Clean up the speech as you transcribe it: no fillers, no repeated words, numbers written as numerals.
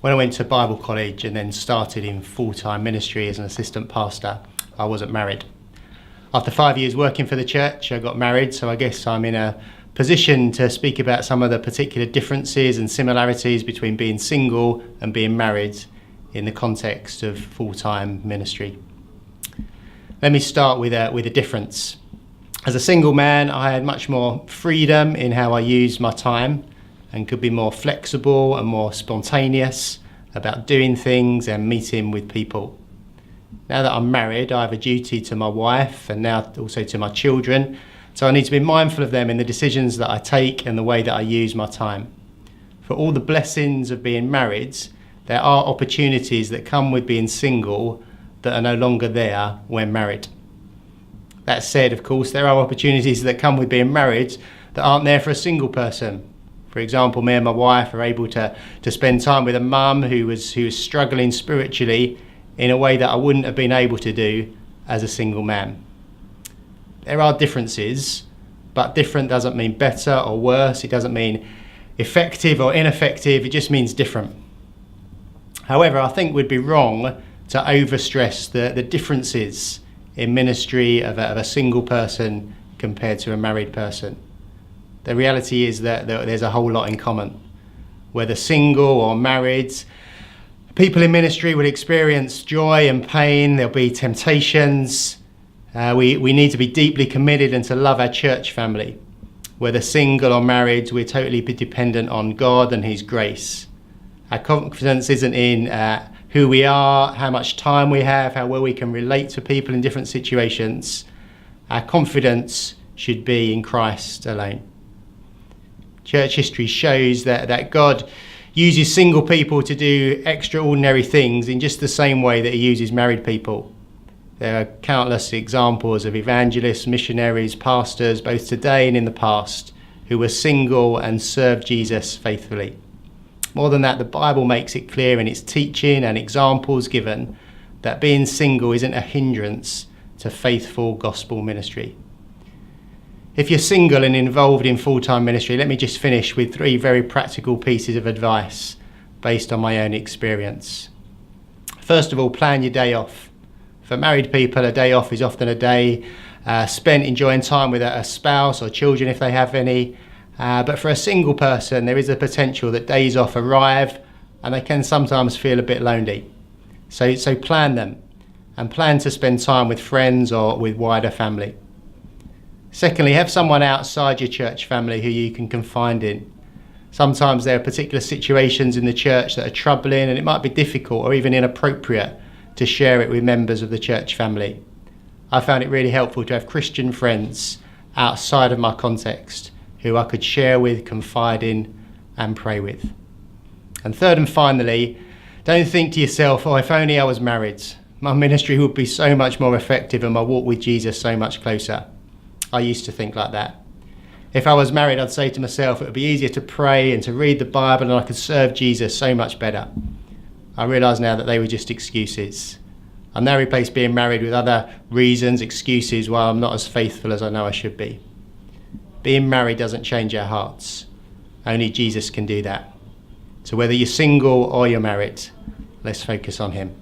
When I went to Bible college and then started in full-time ministry as an assistant pastor, I wasn't married. After 5 years working for the church, I got married, so I guess I'm in a position to speak about some of the particular differences and similarities between being single and being married in the context of full-time ministry. Let me start with a difference. As a single man, I had much more freedom in how I used my time and could be more flexible and more spontaneous about doing things and meeting with people. Now that I'm married, I have a duty to my wife and now also to my children, so I need to be mindful of them in the decisions that I take and the way that I use my time. For all the blessings of being married, there are opportunities that come with being single that are no longer there when married. That said, of course, there are opportunities that come with being married that aren't there for a single person. For example, me and my wife are able to spend time with a mum who was struggling spiritually in a way that I wouldn't have been able to do as a single man. There are differences, but different doesn't mean better or worse. It doesn't mean effective or ineffective. It just means different. However, I think we'd be wrong to overstress the differences in ministry of a single person compared to a married person. The reality is that there's a whole lot in common. Whether single or married, people in ministry will experience joy and pain. There'll be temptations. We need to be deeply committed and to love our church family. Whether single or married, we're totally dependent on God and His grace. Our confidence isn't in who we are, how much time we have, how well we can relate to people in different situations. Our confidence should be in Christ alone. Church history shows that God uses single people to do extraordinary things in just the same way that He uses married people. There are countless examples of evangelists, missionaries, pastors, both today and in the past, who were single and served Jesus faithfully. More than that, the Bible makes it clear in its teaching and examples given that being single isn't a hindrance to faithful gospel ministry. If you're single and involved in full-time ministry, let me just finish with 3 very practical pieces of advice based on my own experience. First of all, plan your day off. For married people, a day off is often a day spent enjoying time with a spouse or children if they have any. But for a single person, there is a potential that days off arrive and they can sometimes feel a bit lonely. So plan them and plan to spend time with friends or with wider family. Secondly, have someone outside your church family who you can confide in. Sometimes there are particular situations in the church that are troubling and it might be difficult or even inappropriate to share it with members of the church family. I found it really helpful to have Christian friends outside of my context who I could share with, confide in and pray with. And third and finally, don't think to yourself, oh, if only I was married. My ministry would be so much more effective and my walk with Jesus so much closer. I used to think like that. If I was married, I'd say to myself, it would be easier to pray and to read the Bible and I could serve Jesus so much better. I realise now that they were just excuses. I've now replaced being married with other reasons, excuses, why I'm not as faithful as I know I should be. Being married doesn't change our hearts. Only Jesus can do that. So whether you're single or you're married, let's focus on Him.